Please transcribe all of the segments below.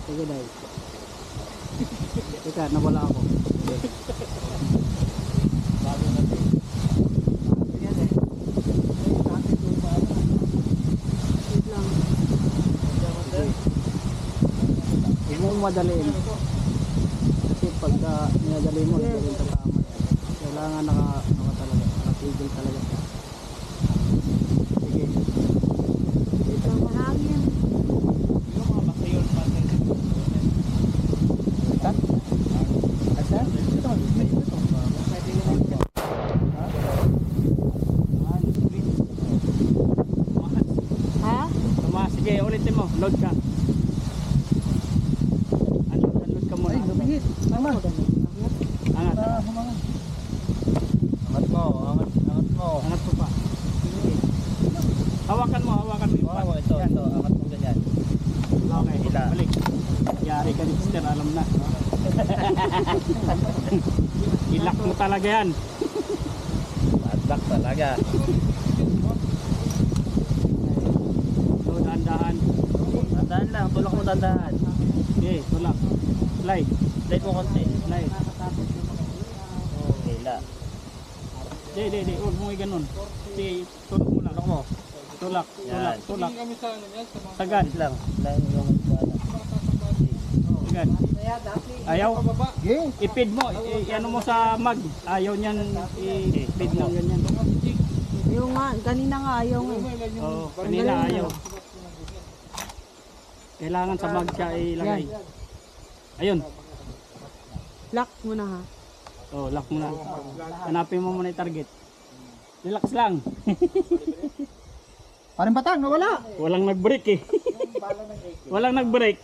Sige dahil. Teka, nawala ako. Huwag mong madaliin. Kasi pagka minadali mo, hindi rin tatama. Kailangan talaga, nakatigil talaga siya. Sige. Ito mahangin. Yung mga bakayon pattern. Ito? Asa? Ito. Ha? Tumaas, sige, ulitin mo. Load ka. Unload ka muna. Ay, lumihit. Tama. Angat. Angat mo, angat mo. Angat mo pa. Hawakan mo yung Wow, ito, angat mo ganyan. Okay, Hila. balik. Yari ka ni Mister, alam na. Ilak mo talaga yan. Padlock talaga. So, dahan-dahan. Tandaan lang, tulak mo tandaan. Okay, tulak. Slide. Slide mo konti. Slide. Hila. Di. Huwag mo i-ganon. Sige, tulak mo lang. Tulak mo. Tulak. Yan. Sagan. Wait lang. Lain yung Sagan. Ayaw. Okay. I-feed mo. I-ano mo sa mag. Ayaw niyan i-feed ng ganyan. Yung nga, kanina nga ayaw nga. Oo, kanina ayaw. Kailangan sa mag siya ilagay. Ayun. Lock mo na ha. Oh, lock mo na. Hanapin mo muna yung target. Relax lang. Parang batang, nawala. Walang nag-break eh. Walang nag-break.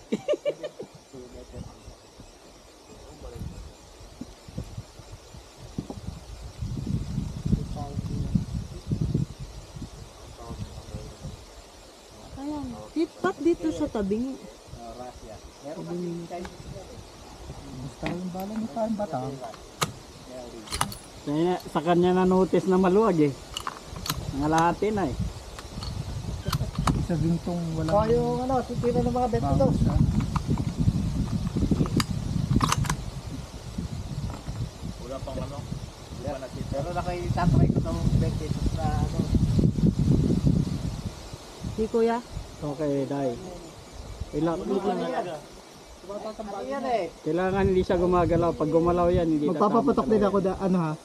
Ayan. Ba't dito sa tabing? Basta yung bala mo parang batang. Sa kanya na notice na maluwag eh. Nangalahati na eh. Sa bintong walang... Oh, yung ano, titira ng mga bento to. Wala pang ano? Pero nakaitatry ko ng 20 na ano. Di kuya? Okay, dai. Yan eh. Kailangan hindi siya gumagalaw. Pag gumalaw yan, hindi Magpapapatok din ako da, ano ha?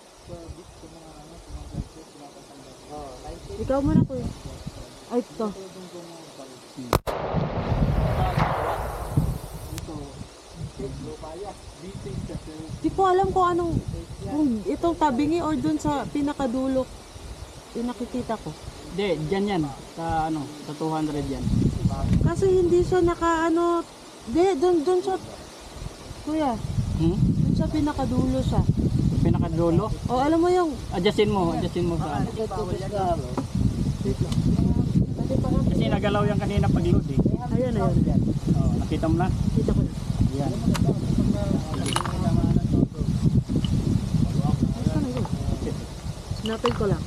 Ikaw muna kuya. Ay, ito. Di ko alam kung anong kung itong tabingi or dun sa pinakadulo yung nakikita ko. Hindi, dyan yan. Sa ano, sa 200 yan. Kasi hindi siya naka ano, dun sa kuya, dun sa pinakadulo siya. Pinakadulo. O alam mo yung Adjustin mo sa ano. Kasi nagalaw yan kanina pag load eh. ayun. Oh, nakita mo na? Kita ko na. Yan. Sinapin ko lang.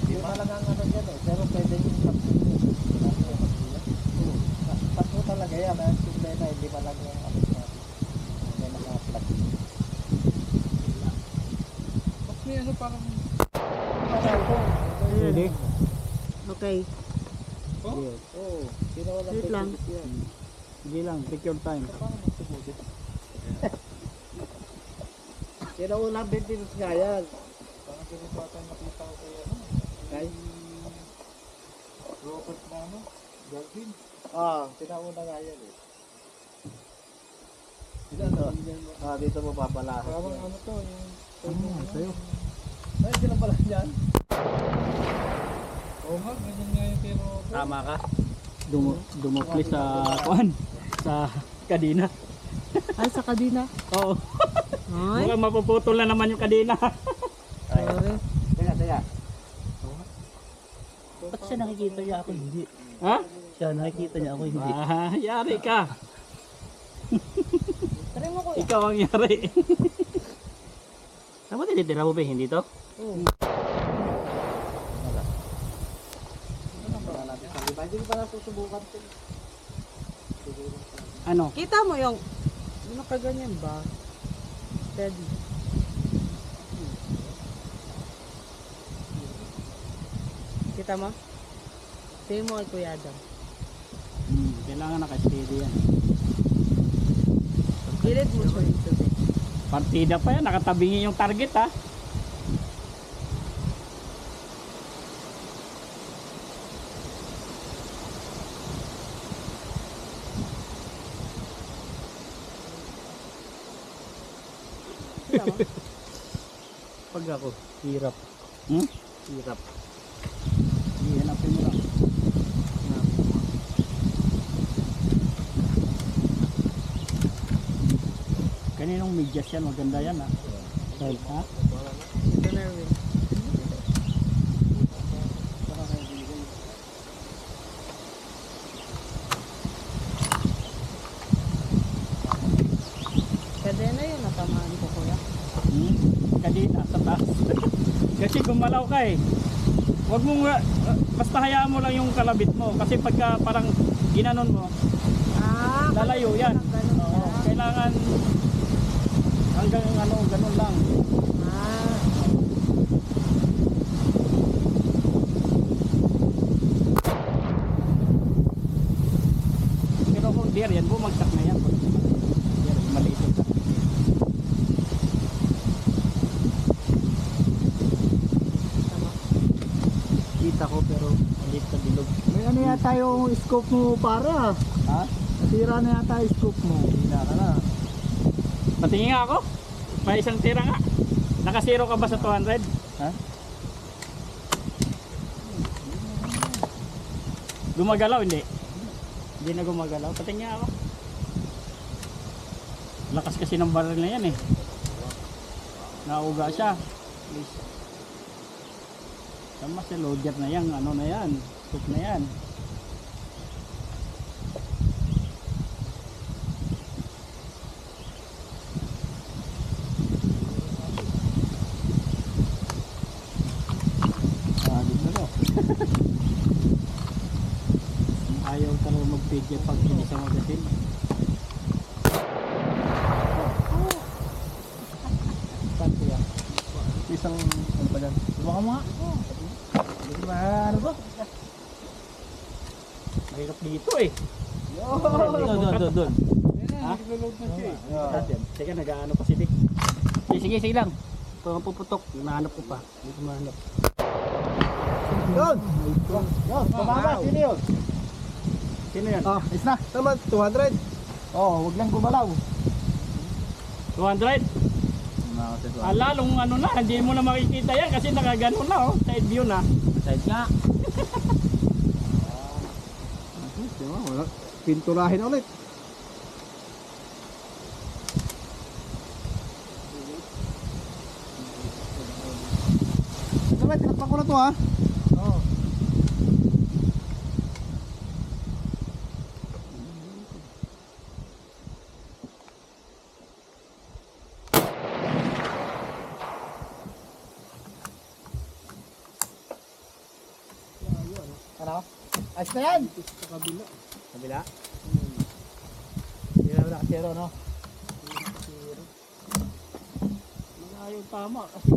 Hindi malagang ano yan eh, pero pwede yung pato talaga yan, ang problema hindi malagang ano yan. May naka-plug. May ano parang... Ready? Okay. Yes. Oo, Wait lang. Sige lang, take your time. Sino ulang maintenance nga yan? Parang pinipatan nakita ko kaya ano? Kay? Robert na ano? Galvin? Sinauna nga yan eh. Sino to? Dito mo papalahan. Parang ano to? Yung... Sa'yo. Ay, sila pala yan? Oo nga, ganyan nga yung kay Robert. Tama ka. Dumukli sa kuan, sa kadina. Ay, sa kadina. Oo. Ay. Mukhang mapuputol na naman yung kadina. Sorry. Teka. Ba't siya nakikita niya ako hindi? Ha? Siya nakikita niya ako hindi. Ah, yari ka. Try mo kuya. Ikaw ang yari. Tama tinitira mo ba hindi to? Oo. Hindi ko pa nasusubukan ito. Ano? Kita mo yung nakaganyan ba? Steady. Kita mo? Tingin mo kay Kuya Adam. Kailangan naka-steady yan. Gilid mo siya dito. Partida pa yan, nakatabingi yung target ha. Kita mo? Pag ako, hirap. Hmm? Hirap. Ihanapin mo lang. Kaninong medyas yan, maganda yan ha. Right, ha? Ito na rin. Kadena yun, natamaan ko kuya. Kadina sa taas. Kasi gumalaw ka eh. Huwag mong, basta hayaan mo lang yung kalabit mo. Kasi pagka parang ginanon mo, lalayo yan. Ganun Oo, siya. kailangan hanggang ano, ganun lang. Ah. Pero kung deer yan, bumagsak na yan. Deer, maliit yung sakit. Kita ko pero maliit na bilog. May ano yata yung scope mo para. Ha? Nasira na yata yung scope mo. Hindi ka na. Patingin nga ako. May isang tira nga. Nakasiro ka ba sa 200? Ha? Gumagalaw hindi? Hindi na gumagalaw. Patingin nga ako. Lakas kasi ng baril na yan eh. Nauga siya. Please. Tama si loader na yan. Ano na yan? Scoop na yan. Ayaw talaga mag-video pag hindi sa magazine. Saan ko yan? Isang ano pa dyan? Subukan mo nga. Hindi ba ano to? Mahirap dito eh. Doon. Ha? Sige, nag-ano pa si Dick. Sige lang. Kung puputok, nahanap ko pa. Hindi ko mahanap. Yun! Yun! Tumama! Sino yun? Sino yan? Ah, is na. Tama, 200. Oo, wag lang gumalaw. 200? Lalong ano na, hindi mo na makikita yan kasi nakagano na oh. Side view na. Side nga. Wala. Pinturahin na ulit. Tama, tinakpan ko na to ha. Oo. Ano? Ayos na yan! Kabila? Hindi na nakasero, no? Ayaw tama kasi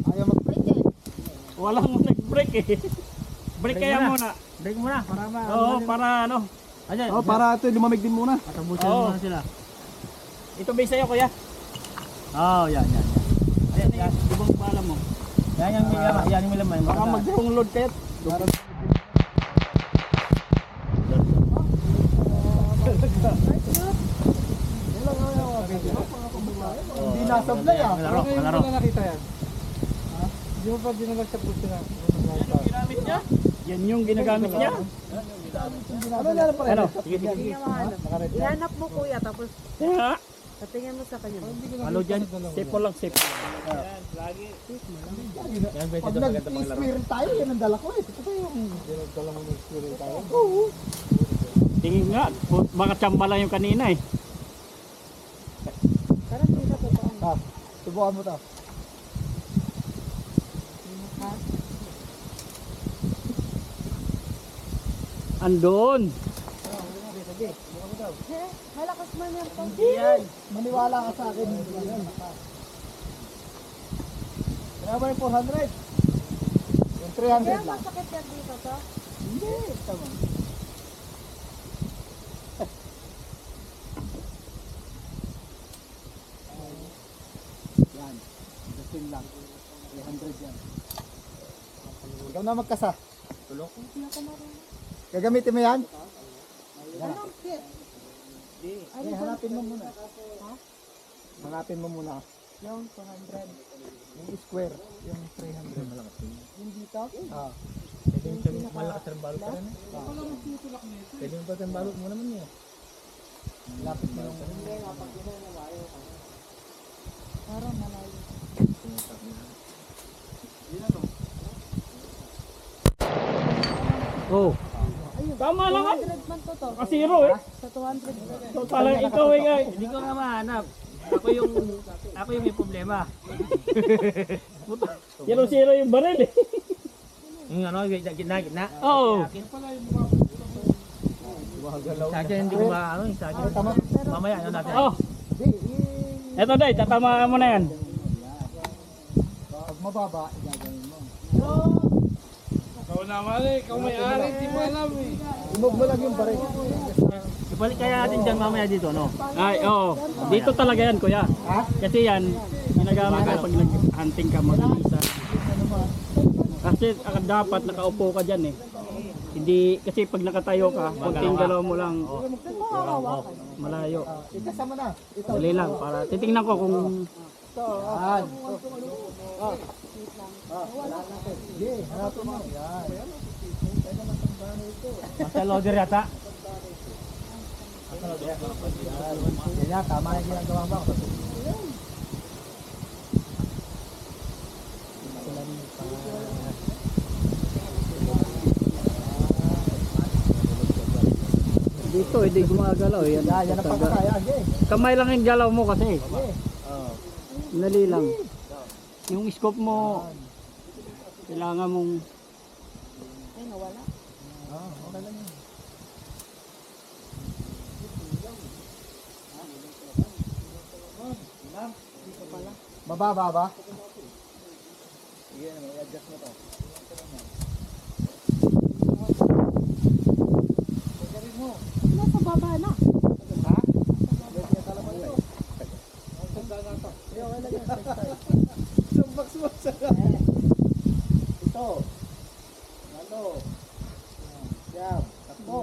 Ayaw mag-break eh. walang nag-break eh. Break kaya muna. Break mo na para ma. Oo, para ano. Ayan. Oh, para ito lumamig din muna. Patabusin Oo. mo na sila. Ito ba sa'yo kuya? Oh, yan. Ayan, yan. Ibang pala mo. Yan yung laman. Yan yung laman. Baka mag-wrong load kayo. Hindi nasablay ah. Malaro. nakita yan? Hindi mo pa dinala sa puso na. Ginamit niya? Yan yung ginagamit niya? Ano na pa rin? Ano? Sige mahanap. Ihanap mo kuya, tapos Yeah. patingin mo sa kanya. Ano dyan? Safe mo lang, safe. Pag nag-spirit tayo, yan ang dala ko eh. Ito yung dala mo ng-spirit tayo. Oo. Tingin nga, baka tsamba lang yung kanina eh. Parang hindi sa totoo. Ah, subukan mo to. Andun. Malakas man yan to. Yan. Maniwala ka sa akin. Kaya ba yung 400? Yung 300 Kaya lang. masakit yan dito to. Hindi. Tama. Yan. Justin lang. 300 yan. Ikaw na magkasa. Tulok. Hindi ako marunong. Gagamitin mo yan? Anong kit? Ay, hanapin mo muna. Ha? Hanapin mo muna. Yung 200. Yung square. Yung 300. Malakas yun. Yung dito? Ah. Pwede yung malakas ang balot ka rin. Pwede yung patang balot mo naman niya. Lapit mo yung... Parang malayo. Oh. Tama lang ah. 200 man to to. Kasiro eh. Sa 200. So talagang ikaw eh guys. Hindi ko nga mahanap. Ako yung may problema. Zero-zero yung baril eh. Yung ano, gitna. Oo. Sa akin hindi ko ano, sa akin. Tama. Mamaya ano natin. Oh. Eto day, tatamaan mo na yan. Pag mababa, igagawin mo. Ikaw naman eh, ikaw may-ari, di mo alam eh. Imog mo lang yung baril. Ibalik kaya natin dyan mamaya dito, no? Ay, oo. Dito talaga yan kuya. Ha? Kasi yan, ginagamit ko pag nag-hunting ka mag-isa. Kasi dapat nakaupo ka dyan eh. Hindi, kasi pag nakatayo ka, pagting galaw mo lang malayo. Ikasama na. Ito. Dali lang, para titingnan ko kung Yan. Sige, hanapin mo. Yan. Basta loader yata. Yan, tama yung ginagawa mo. dito hindi gumagalaw eh. Yan ang pagkakaya. Sige. Kamay lang yung galaw mo kasi. Dali lang. Yung scope mo, kailangan mong Ay, nawala. Okay lang yun. Mababa ba? Sige, i-adjust mo to. Nasa baba na. Ha? Isang box mo sa ito. Ano? Yan. Takbo.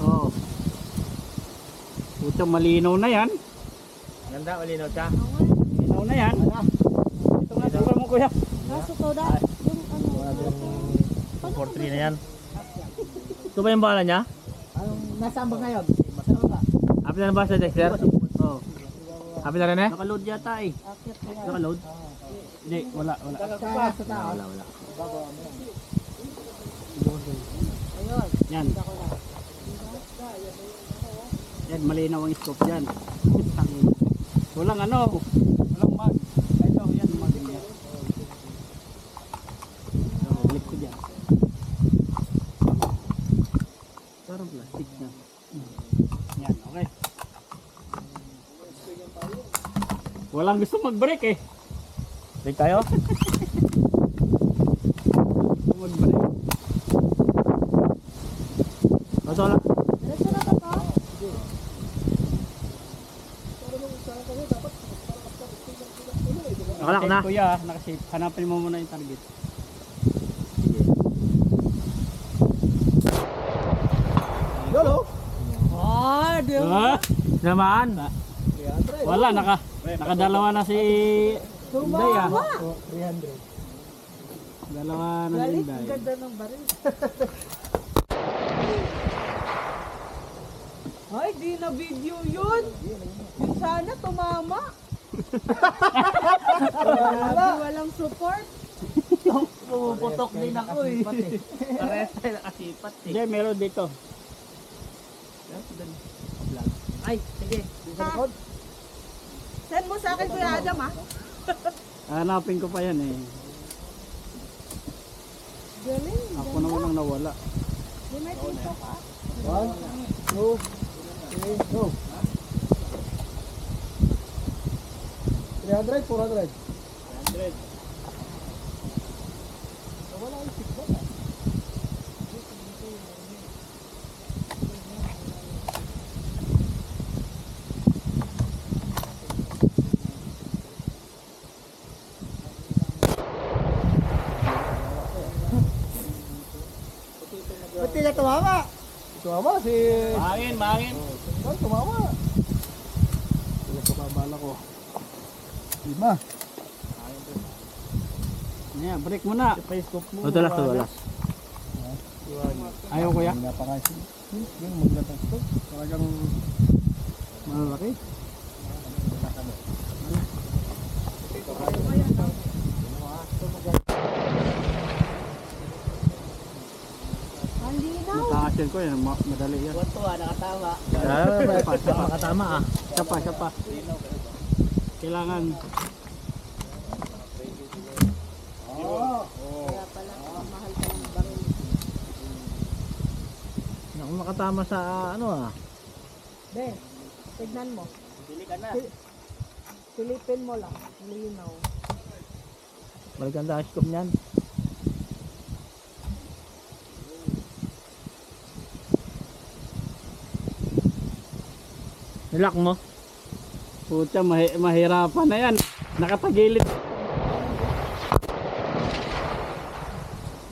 oh. Puta malinaw na yan. Ganda, malinaw siya. Malinaw na yan. Ito nga tura mo kuya. Kaso to da. Yung ano. 4-3 na yan. Ito ba yung bala niya? Nasaan ba ngayon? Masarap ba? Happy na ba sa Dexter? Oo. Happy na rin eh? Nakaload yata eh. Akit na yan. Nakaload? Hindi, wala. Sa taas. Wala. Ayun. Yan. Yan, malinaw ang scope dyan. Walang ano, walang mag. Ito, yan, mag yan. Balik ko dyan. Parang plastic na. Yan, okay. Walang gusto mag-break eh. Break tayo? Gusto mag-break. Ito lang. Diretso na ba to? Nakalak na. Kuya, nakasave. Hanapin mo muna yung target. Lolo? Ah, di Ah, Naman. wala, nakadalawa na si Inday ah. 300. Dalawa na si Galit, Inday. ganda ng baril. Ay, di na video yun. Yung sana tumama. Walang support. Pumuputok din ako eh. Parehas tayo nakasipat eh. Hindi, meron dito. Ay, sige. Send mo sa akin, Kuya Adam, ha? Hanapin ko pa yan eh. Galing. Ako naman ang nawala. Di may TikTok, ha? 1, 2, 3, go. 300, 400. 100. Ba't tila tumama? Tumama si... Mahangin. Ay, tumama. Wala sa kabala ko. 5. Yeah, break mo na. Tulas. Ayaw kuya. Hindi na pa kasi. Yung maglatang ito. Talagang Malaki. Hindi na. Nakakasyan ko yan. Madali yan. nakatama. Makatama ah. Siya pa. Kailangan. Kaya pala, mahal ka ng baril. Naku, makatama sa ano ah. Be, tignan mo. Pili ka na. Silipin mo lang. Linaw. Maganda ang scope niyan. Nilak mo? Pucha, mahirapan na yan. Nakatagilid.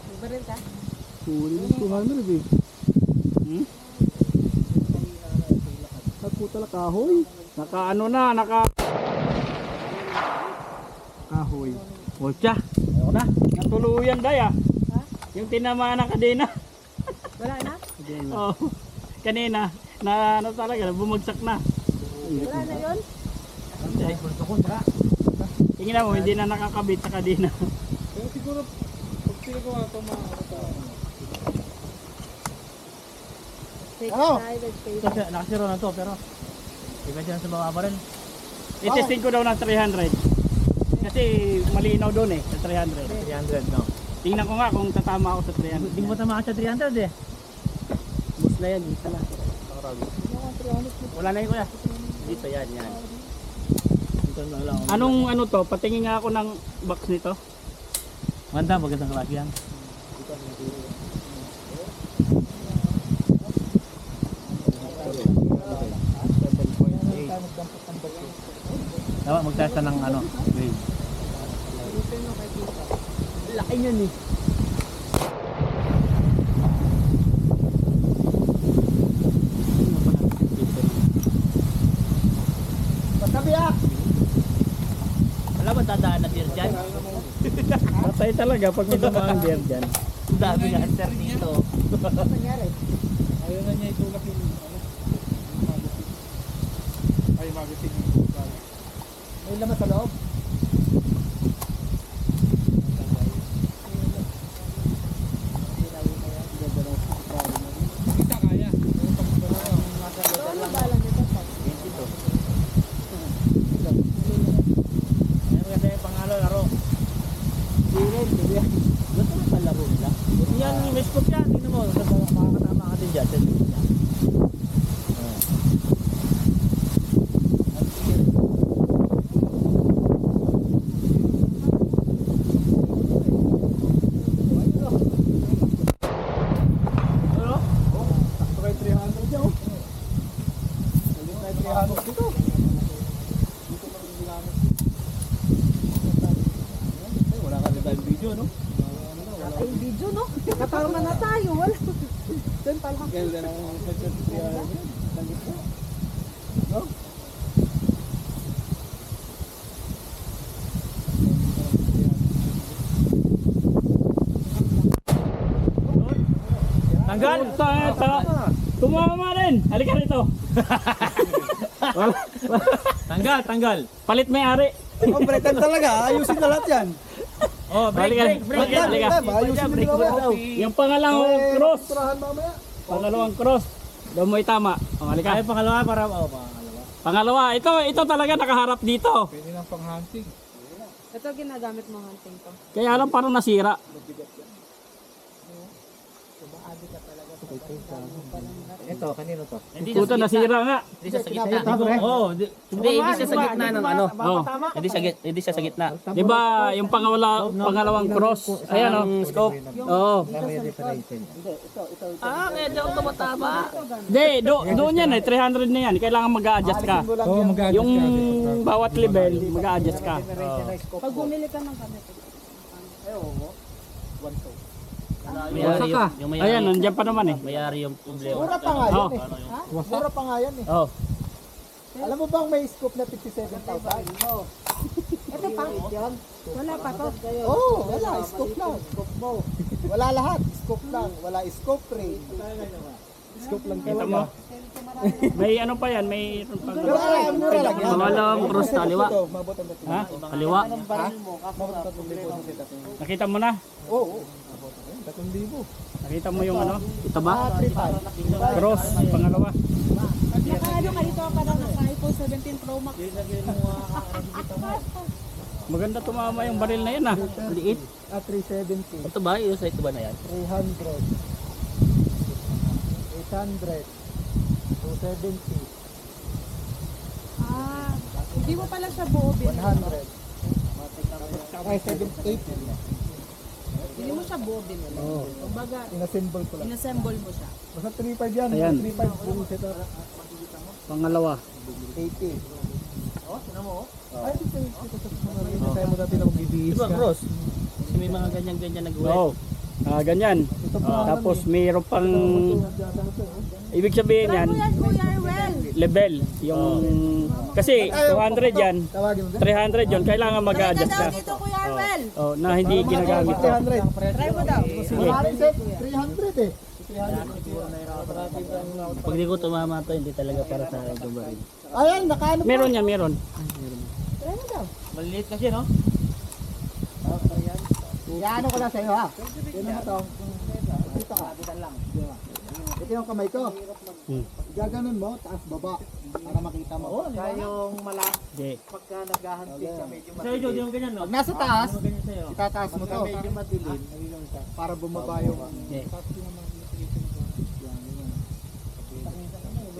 May baril ka? Huli ng 200 eh. Puta la kahoy. Kahoy. Pucha. Ayoko na. Natuluyan daya. Ha? Yung tinamaan ng kadena. Wala na? Oh. Kanina na ano talaga bumagsak na. Wala na yun? Tingnan mo hindi na nakakabit sa kadena. Pero siguro, pag pinagawa ito, Fake Ano? private Ito, Facebook. nakasiro na to pero iba dyan sa baba pa rin. I-testing ko daw ng 300. Kasi malinaw doon eh sa 300. 300 no. Tingnan ko nga kung tatama ako sa 300. Hindi mo tama sa 300 eh. Bus na yan, isa na. Wala na yun kuya. Dito yan. Dito na lang. Anong ano to? Patingin nga ako ng box nito. Magandang klase yan. Dapat magtesta ng ano, grade. Laki niyan eh. Patabi ah! Wala ba dadaan na beer dyan? Patay talaga pag may dumaan beer dyan. Ang dami nga hunter dito. Nangyari? ayaw na niya itulak yung magazine. Ay, magazine yung May laman sa loob. Kita kaya. Ano ba lang ito? Meron kasi yung pangalo, laro. Gusto mo sa laro nila? Yan, may scope yan. Tingnan mo, makakatama ka din dyan. Sakto kay 300 dyan. Salit kay 300 dito. Ay, wala ka rin tayong video, no? Ay, video, no? Katarma na tayo. Wala. Doon pala. Ganda ng pagkat 300. Langit mo. No? Tanggal! Tumama rin! Halika rito! Tanggal! Palit may-ari! Oh, breakan talaga. Ayusin na lahat yan. Oh, break! Halika, halika. Ayusin break na mo lahat. daw. Yung pangalawang cross! Turahan mamaya. Pangalawang cross! Doon mo itama. O, halika. Ay, pangalawa para, pangalawa. Pangalawa, ito talaga nakaharap dito. Pwede ng pang-hunting. Ito ginagamit mo hunting to. Kaya lang parang nasira. Ito, kanino to? Puta, nasira nga. Hindi siya sa gitna. Oo, hindi siya sa gitna ng ano. Oh. Hindi siya sa gitna. Di ba yung pangalawang cross? Ayan o. Scope. Oo. Ah, kaya di ako tumatama. Di, doon yan eh. 300 na yan. Kailangan mag-a-adjust ka. Oo, mag-adjust Yung ka. bawat level, mag-a-adjust ka. Pag bumili ka ng gamit. Mayari yung mayari. Ayan, nandiyan pa naman eh. Mayari yung problema. Mura pa nga Oh. yan eh. Mura pa nga yan eh. Oh. Alam mo bang may scoop na 57,000? Ito pa. Wala pa to. Oo, wala. Scoop lang. Wala lahat. Scoop lang. Wala scoop ring. Scoop lang Kita talaga. mo? May ano pa yan, may Pero mura lang yan. Pangalawang cross na kaliwa. Ito, mabot ang dating. ha? Kaliwa. Mabot ang 3,000. Nakita mo na? Oo. 3,000. Nakita mo yung ano? Ito ba? 3,500. Cross, pangalawa. Nakaano ka dito parang naka-iPhone 17 Pro Max. Maganda tumama yung baril na yan ah. Liit. 370. Ito ba? Yung site ba na yan? 300. 800. 270. Ah, hindi mo pala siya buo 100. binili. Ay, 780. Hindi mo siya buo binili. Kumbaga, Inassemble ko lang. inassemble mo siya. Basta 3,500 yan. Ayan. 3,500 full setup. Pangalawa. 80. Ay, tayo mo dati na magbibihis Ito ba ka. cross? Kasi may mga ganyan-ganyan nag-wet. Oo. Ganyan. Tapos mayroon pang ibig sabihin yan, Kuya Arwel. level. Yung kasi 200 yan, Tawagin mo 300 yon kailangan mag-a-adjust ka. Dito Kuya Arwel. Oh, na hindi ginagamit. 300. Try mo daw. Wala rin set. 300 eh. Pag di ko tumama to, hindi talaga para sa ito ba rin. Ayan, nakaano pa. Meron yan, meron. Try mo daw. Maliliit kasi no? Iano ko lang sa'yo ha. Tignan mo to. Dito ka. Ito yung kamay ko. Gaganon mo, taas baba. Para makita mo. Kaya yung mala, Hindi. pagka naghahanting ka medyo Sa'yo, Joe, di mo ganyan no? Pag nasa taas, Ganyan sa'yo. itataas mo to. Medyo madilim. Para bumaba yung... Hindi.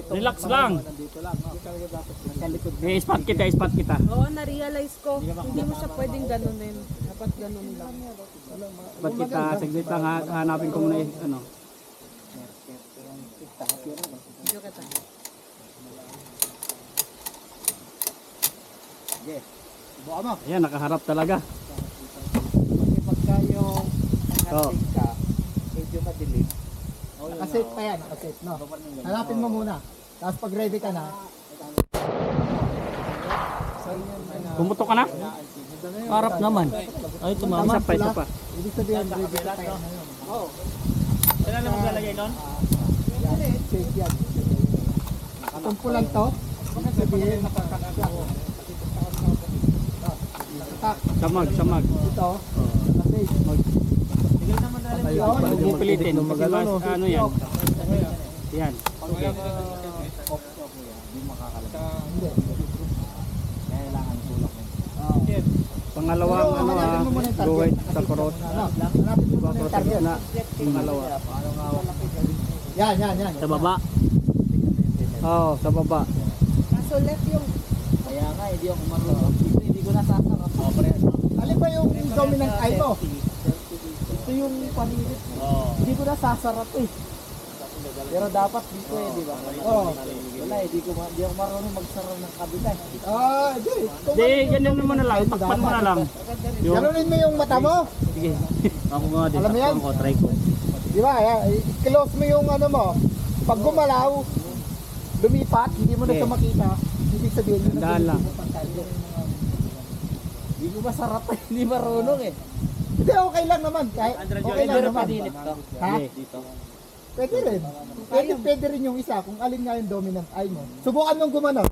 Relax lang. Nandito lang. No? Nasa likod. Spot kita, spot kita. Oo, na-realize ko. Hindi mo siya pwedeng ganunin. Dapat ganun lang. Spot kita, saglit lang ha. Hanapin ko muna yung ano. Video kita. Yes. Buka mo. Ayan, nakaharap talaga. Kasi pagka yung naghahanting ka, medyo madilim. Nakasafe pa yan, nakasafe, no? Hanapin mo muna. Tapos pag ready ka na, Bumuto ka na? Harap naman. Ay, tumama. Isa pa, isa pa. ibig sabihin ready ka tayo ngayon. Kailan na maglalagay nun? Yan, safe yan. Tumpulan to. Ibig sabihin, nakatak. Samag, samag. Ito, nakasafe. Huwag mo pilitin. Kasi mas, ano yan. Yan. Hindi. Kailangan tulak mo. Pangalawang ano ha. Go ahead sa cross. Ano? Hanapin mo muna yung target. Na. Pangalawa. Yan, yan, yan. Sa baba. Oo, sa baba. Kaso left yung Kaya nga, hindi ako marunong. Hindi ko nasasarap. Alin ba yung dominant eye mo? Ito yung panilit. Hindi ko nasasarap eh. Pero dapat dito eh, di ba? Oo. Wala eh, di ako marunong magsara ng kabila eh. Di. Di, ganyan naman na lang. Takpan mo na lang. Yung, Ganunin mo yung mata mo. Sige. Ako nga din. Alam mo yan? Ako, try ko. Di ba? I-close mo yung ano mo. Pag gumalaw, lumipat, hindi mo na siya makita. Ibig sabihin yun Dahan lang. Hindi ko masarap eh. Hindi marunong eh. Hindi, okay lang naman. Kahit, okay lang naman. Ha? Dito. Pwede rin. Pwede rin yung isa kung alin nga yung dominant eye mo. Subukan mong gumano.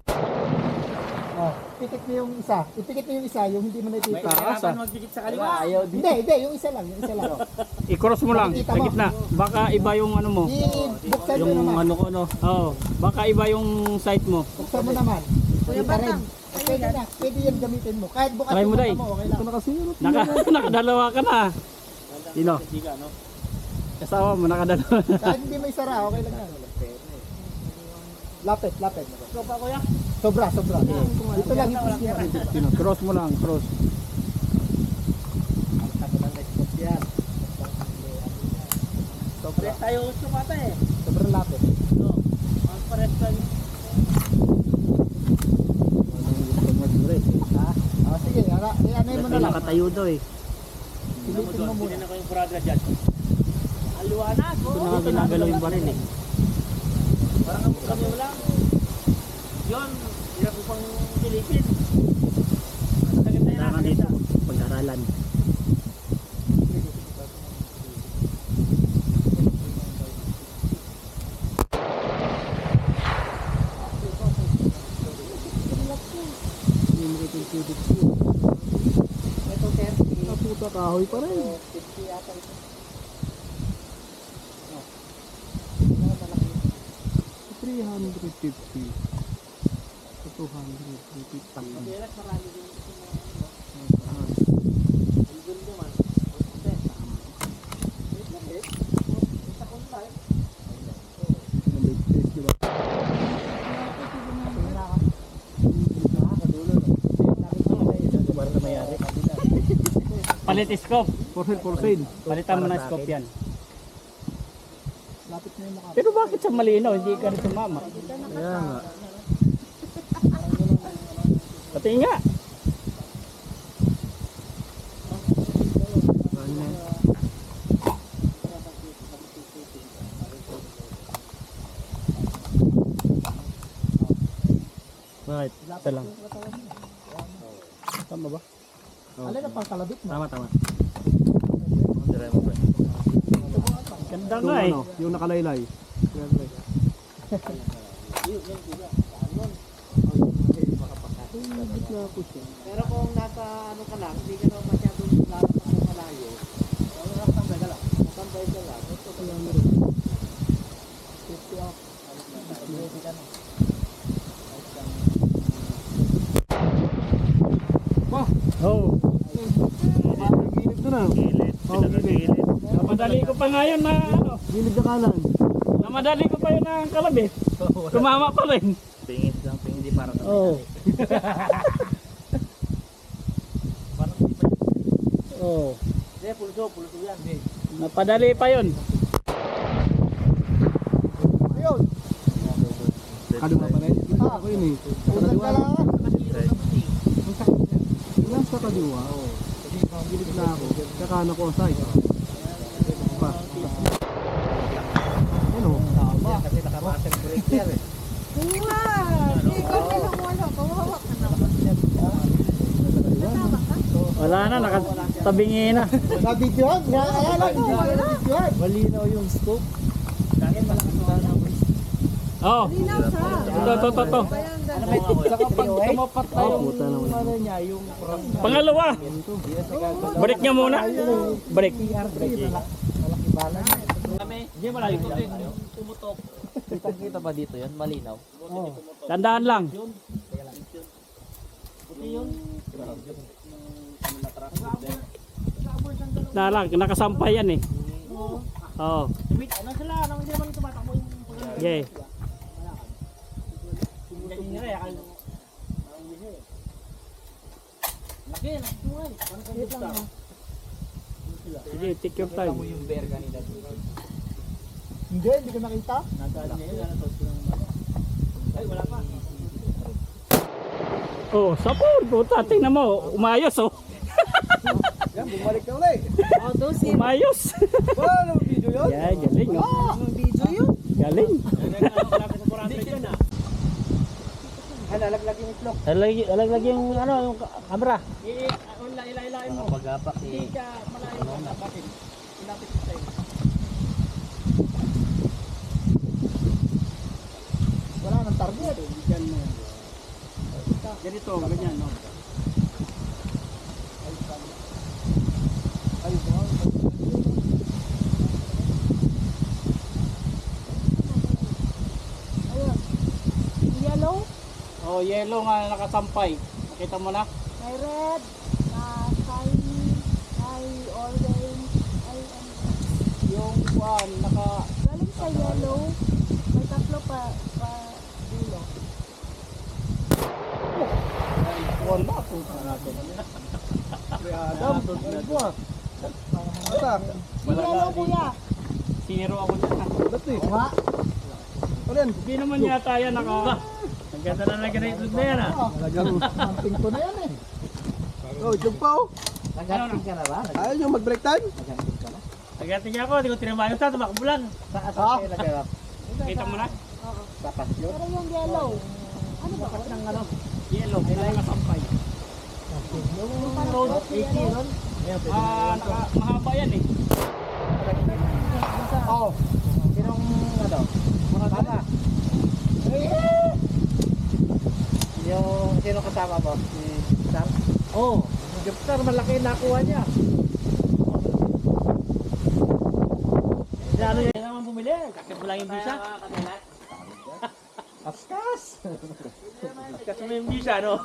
Oh. ipikit mo yung isa. Ipikit mo yung isa, yung hindi mo na ipikit. Taas, magdikit sa kaliwa. Ayaw din. Hindi, yung isa lang, yung isa lang. I-cross mo lang Makikita sa mo. gitna. Baka iba yung ano mo. Buksan mo Yung naman. ano ko no. Oo. Baka iba yung site mo. Buksan mo naman. Kuya Kita rin. Batang, Pwede na, pwede yan gamitin mo. Kahit bukas Try mo, yung Day. mata mo, okay lang. Nakadalawa ka na. Sino? Kasama mo nakadalawa. Kahit hindi may sara, okay lang yan. Lapit, lapit. Pa kuya. Sobra, sobra. Dito lang, ipis mo. Sino? Cross mo lang, cross. Pares tayo gusto mata eh. Sobrang lapit. No. Ang pares tayo. Ah, sige, anay mo na lang. Nakatayo daw eh. Pilitin mo muna. Hindi na ko yung puragra dyan. Aliwanag. Ito na nga ginagalaw yung baril eh. Parang kami wala. Yun. Hirap ko pang silipin. Kailangan dito. Pag-aralan. Ito, 30. Puta kahoy pa rin. 50 yata ito. 350. 250. Hirap marami din. Ang gundo man. Palit scope. For sale. Palitan mo na scope yan. Lapit na yung mukha. Pero bakit sa malinaw hindi ka rin sumama? Kaya nga. Pati nga. Bakit? Isa lang. Tama ba? Alin na pang kalabit mo? Tama. Ganda nga eh. Yung nakalaylay. Pero kung nasa ano ka lang, hindi ka naman masyadong lalakad ng malayo. Ano lang tambay ka lang. Tambay ka lang. Ito ka lang meron. 50 off. Ready ka na. Oh. Gilid to na. Gilid. Gilid. Namadali ko pa ngayon na ano. Gilid na kanan. Namadali ko pa yun ng kalabit. Tumama pa rin. Pingit lang, pingit para sa Oh. Oh. Hindi, pulso yan. Napadali pa yun. Ayun. Kaduma pa rin. Ito ako yun eh. Unang kailangan. Ilang sa kadiwa. Gilid na ako. Kakana ko ang side. Pa. Ano? Kasi naka-pattern breaker eh. kuha! Hindi ko pinamula. Kawawa ka naman. Kasama ka? Wala na, nakatabingi na. Na-videohan. Kaya lang, hindi ko na-videohan. Malinaw yung scope. Dahil malakas na ako. Oh. Linaw siya. Ito. Bayang ganda. Saka pag tumapat na yung ano niya, yung Pangalawa. Balik niya muna. Balik. kami, hindi malayo ko din. Tumutok. Kita ba dito yun? Malinaw. Tandaan lang. Na lang, nakasampay yan eh. Oo. Ano sila? Anong hindi naman tumatakbo yung Yeah. laki, nagtungan. Wait lang ha. Sige, take your time. Yung bear kanina. Hindi ko nakita. Nadaan niya yun. Ay, wala pa. Oh, sapor. Puta, tingnan mo. Umayos oh. Yan, bumalik ka ulit. O, dosi. Umayos. Paano video yun? Yeah, galing oh. Ang video yun. Galing. Ay, lalaglag yung itlog. Alag yung ano, yung camera. Ilain mo. Pag-apak eh. ka malayo na tapatin. Ilapit tayo. Wala nang target. Ganito, ganyan, no? Ayun. Yellow, Oh, yellow nga nakasampay. Nakita mo na? may red, sky, orange, ay, Yung one, galing sa yellow, may tatlo pa dulo. Wala. Adam, ano po ah? Atak. Si yellow, kuya. zero ako dyan. Ba't eh? Ano yan? Hindi naman yata yan naka... Ang ganda na nag-rate na yan ah. Talagang camping ko na yan eh. Oh, jog pa oh. Nagating ka na ba? Ayaw nyo mag-break time? Nagating ka na? Nagating ako, hindi ko tinabayan sa tumakbo lang. Saan Ah. kayo nagharap? Kita mo na? Sa pasyon? Pero yung yellow, ano ba? Ng ano? Yellow, may nakasampay. Yung parang road, yellow. Mahaba yan eh. Oo. Sinong ano? Tama. Yung sino kasama mo? Si Sam? Oo. Si Jupiter, malaki nakuha niya. Ano yan naman bumili? Kakit mo lang yung visa. Askas! Kasi mo yung visa, no?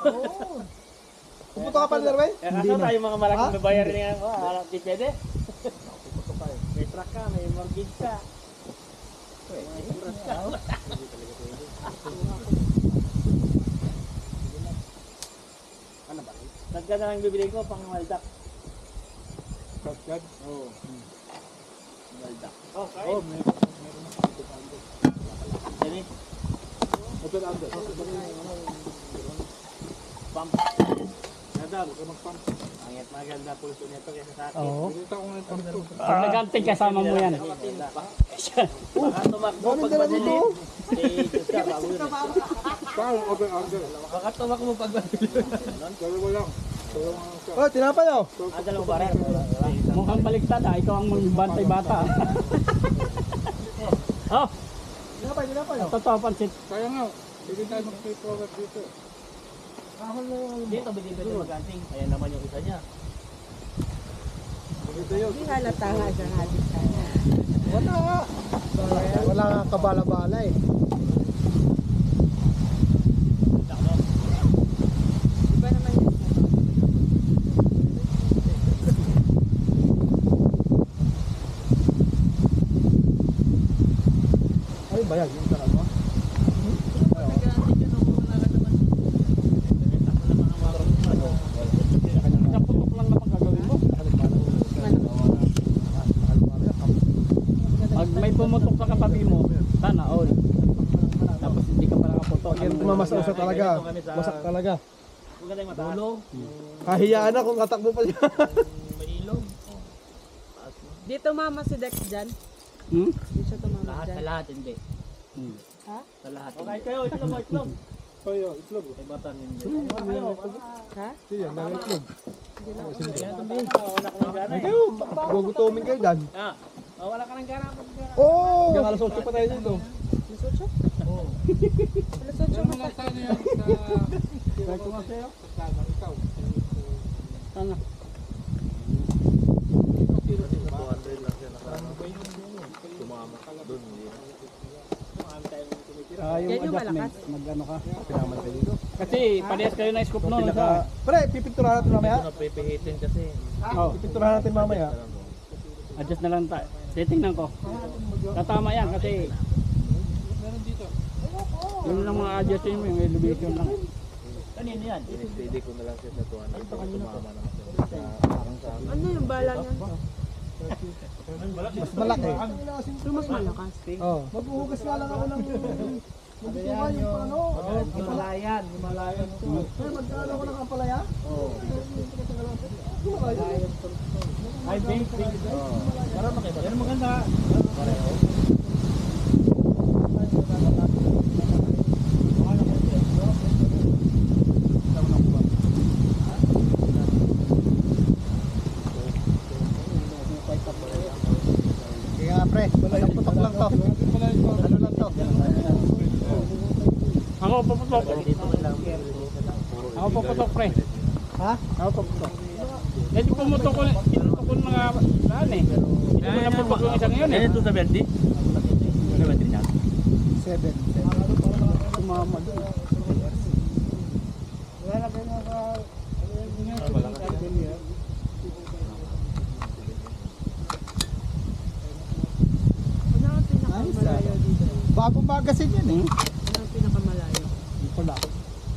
Pupunta ka pa na rin? Eh, kaso tayo mga malaking Ha? babayarin nga. Di pwede. May truck ka, may mortgage ka. May insurance ka. Ano ba? Tagka na lang bibili ko pang maldak. Kasgad. Oo. Maldak. Oh, may Dali. Open under. Pump. Nadal, huwag ka mag-pump. Angit maganda pulso nito kaysa sa akin. Oo. Dito ako ngayon pang to. Pag naganting kasama mo yan. Baka tumakbo Galing pag dala madilim. dito. Saan? Open under. Baka tumakbo pag madilim. Dalawa lang. Dalawa lang siya. Oh, tinapay oh. Dalawang barang. Mukhang baliktad ah. Ikaw ang bantay bata. Oh, Tinapay, tinapay oh. totoo pansit. Kaya nga, hindi tayo mag-stay forward dito. Dito binibili maganting. Ayan naman yung isa niya. Hindi halata nga siya natin sana. Wala nga. Wala nga kabala-bala eh. Iba naman yun. Ay, bayag yung sarap mo. Isang putok lang naman gagawin mo. Pag may pumutok sa katabi mo, sana all. Tapos hindi ka pa nakaputok. Yan mamasa talaga. Masak talaga. Maganda yung mataas. Dulo. Kahiyaan na kung katakbo pa siya. May ilog. Dito mama si Dex dyan. Hmm? Dito tumama Lahat dyan. sa lahat hindi. Ha? Sa lahat. Okay kayo, itlog, itlog. Kaya, itlog. Ay batan hindi. Ha? Siya, nang-itlog. Wala ka ng gana eh. Kayo, gugutumin kayo dyan. Ah, wala ka ng gana. Oo! Hanggang alas 8 pa tayo dito. Alas 8? Oo. Alas 8 Pero mo mga pa. sana yan sa... Kahit ko nga sa'yo. Sana, ikaw. Sana. Yan yung malakas. Mag-ano ka. Pinaman kayo dito. Kasi parehas kayo na scoop noon. Pre, pipinturahan natin mamaya. Pipihitin kasi. Oh, Pipinturahan natin mamaya. adjust na lang tayo. Titingnan ko. Tatama yan kasi Meron dito. yun lang mga adjustin mo, yung elevation lang. Kanino yan? Pinipili ko na lang siya sa tuwan. Ito ang tumama naman siya. Ano yung bala niyan? Mas malaki. Pero mas malakas. Oh. Maghuhugas nga lang ako ng... Magbutuhan yung ano. Himalayan. Himalayan to. Pre, magkano ako ng kampalaya? Oo. Himalayan. Ay, big. Para makita. Yan maganda. Kaya nga pre, putok lang to. Ano lang to? Ako, paputok. Dito man lang. Ako puputok pre. Ha? Ako puputok. Hindi pumutok ko, pinutok ko mga saan eh. Hindi ko na putok yung isang yun eh. Ito sa Verdi? Ano ba niya? 7. Sumama. Ano ang pinakamalayo dito? Bagong magazine yan eh. Ano ang pinakamalayo? Wala.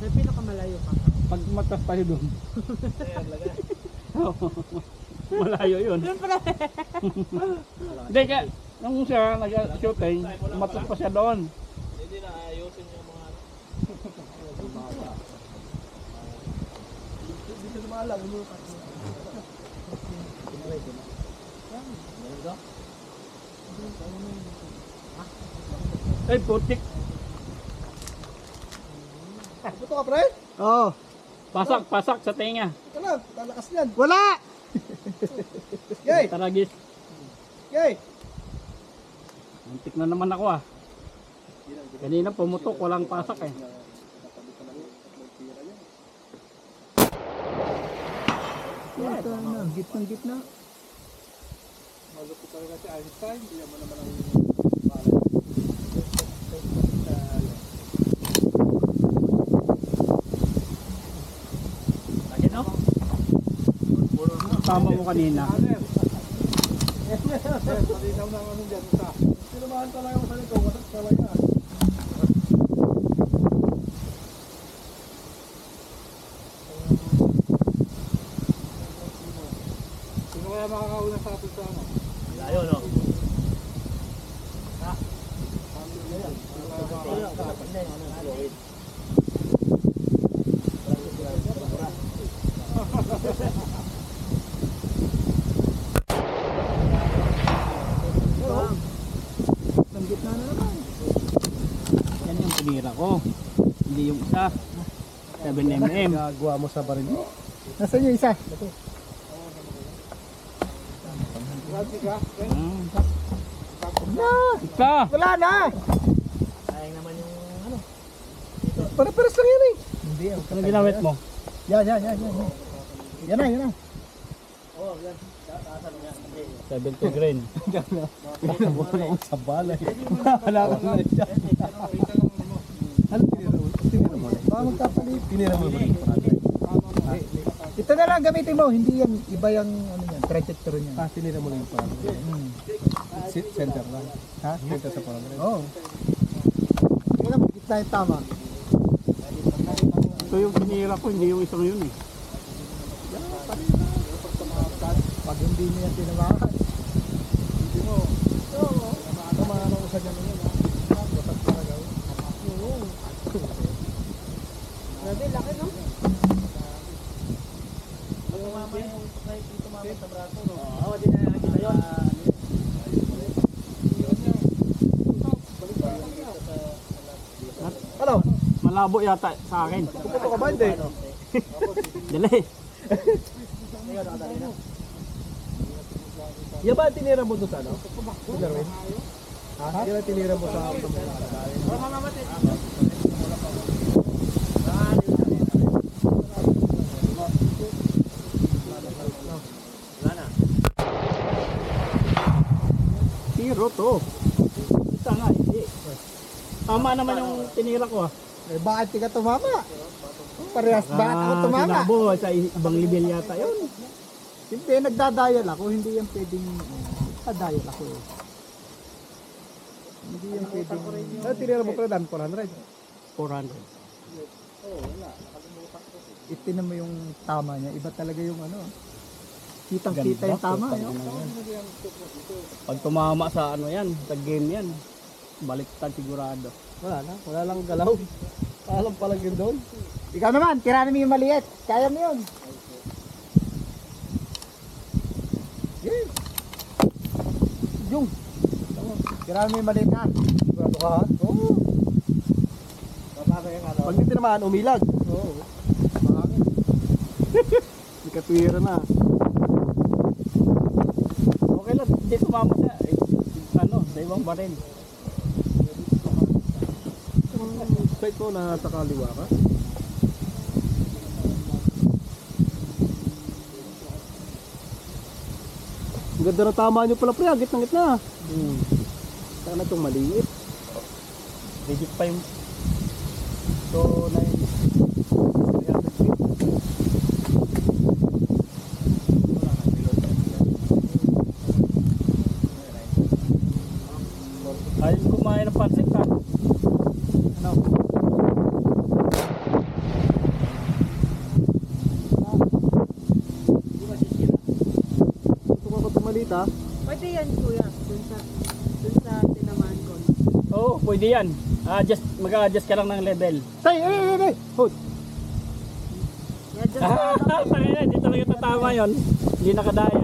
May pinakamalayo pa. Pag matas pa yun doon. Malayo yun. Hindi ka, nung siya nag-shooting, matas pa siya doon. Hindi na ayusin yung mga Ay, putik. Ito ka, pre? Oo. Pasak sa tenga. Ito lang, lalakas yan. Wala! Yay! Taragis. Yay! Antik na naman ako ah. Kanina pumutok, walang pasak eh. Ito na, gitna. Malupit talaga si Einstein. Hindi mo naman ang Ayun oh. Tama mo kanina. malinaw na ang ano dyan. Sinamahan talaga ako sa nito. Wasak talaga. Sino kaya makakauna sa atin sa ano? layo, no? Ang gitna na naman. Yan yung pinira ko. Hindi yung isa. 7mm. Gagawa mo sa baril. Nasaan yung isa? Isa! Wala na! Sayang naman yung ano. Para-paras lang yan eh. Hindi. Ano ginamit mo? Yan. Yan na. 70 grain. Wala akong sa balay. Wala akong na siya. Ano tinira mo? Baka magkapalit. Tinira mo ba? Ito na lang gamitin mo. Hindi yan. Iba yung ano yan. Trajectory niya. Tinira mo lang yung parang. Center lang. Ha? Center sa parang. Oo. Tingnan mo. Gitna yung tama. Ito yung pinira ko, hindi yung isang yun eh. Pag hindi niya tinamaan. Hindi mo. Oo. Tamaan ako sa ganun yun. Batak talaga. Oo. Grabe, laki no? Tumama yung tumama sa braso, no? Oo, di na nakikita yun. Ano? Malabo yata sa akin. Puputo ka ba? Hindi. Dali. Yan ba tinira mo doon sa ano? Sa Darwin? Ha? Yan ang tinira mo sa Tiro to. Isa nga, hindi. Tama naman yung tinira ko ah. Eh, bakit di ka tumama? Parehas bakit ako tumama? Sinabo, sa ibang level yata yun. Hindi, nagdadial ako. Hindi yan pwedeng... Nagdadial ako eh. Hindi yan pwedeng... Ano tinira mo pala dan? 400? 400. Itinan mo yung tama niya. Iba talaga yung ano. Kitang-kita yung tama. Yun. Pag tumama sa ano yan, sa game yan, baliktad sigurado. Wala na. Wala lang galaw. Alam pala yun doon. Ikaw naman, tira namin yung maliit. Kaya mo yun. Yeah. Yung. Tira namin yung maliit na. Sigurado ka ha? Oo. Pag hindi naman, umilag. Oo. Mahangin. Hindi ka tuwira na. Okay lang, hindi tumama siya. Ano, sa ibang baril. Site mo na sa kaliwa ka? Ganda na tama nyo pala pre, gitna. Sana itong maliit. Digit pa yung So, 300 feet. ayun kumain ng pansit ha. Ano? Gusto ko itong maliit ha. Pwede yan kuya, dun sa tinamaan ko. Oo, pwede yan. Mag-a-adjust ka lang ng level. Tay, ay! Hold. Yeah, just Dito lang yung tatama yun. Hindi nakadaya.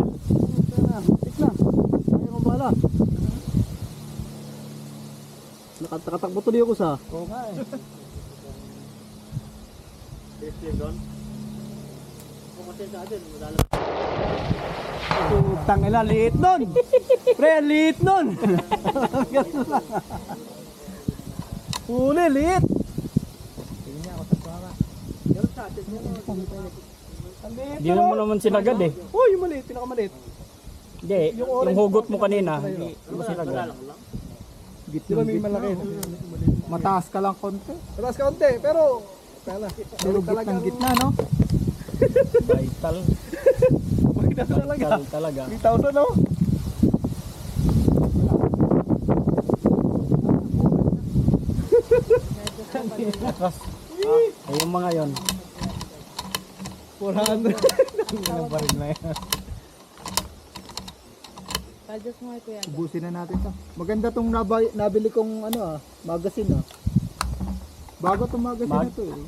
Tik na. Ayaw kong bahala. Nakatakbo tuloy ako sa. Oo nga eh. Utang ina, liit nun. Pre, liit nun. Huli, liit. Hindi mo naman sinagad eh. Uy, yung maliit, pinakamaliit. Hindi, yung hugot mo kanina, hindi mo sinagad. Di ba may malaki? Mataas ka lang konti. Mataas ka konti, pero durugit ng gitna, no? Vital. Magkita talaga. Vital talaga. 3,000, no? Tapos, yung mga yon. 400. Ang baril na yan. Adjust mo kuya. Ubusin na natin to. Maganda tong nabili kong magazine. Bago tong magazine na to eh.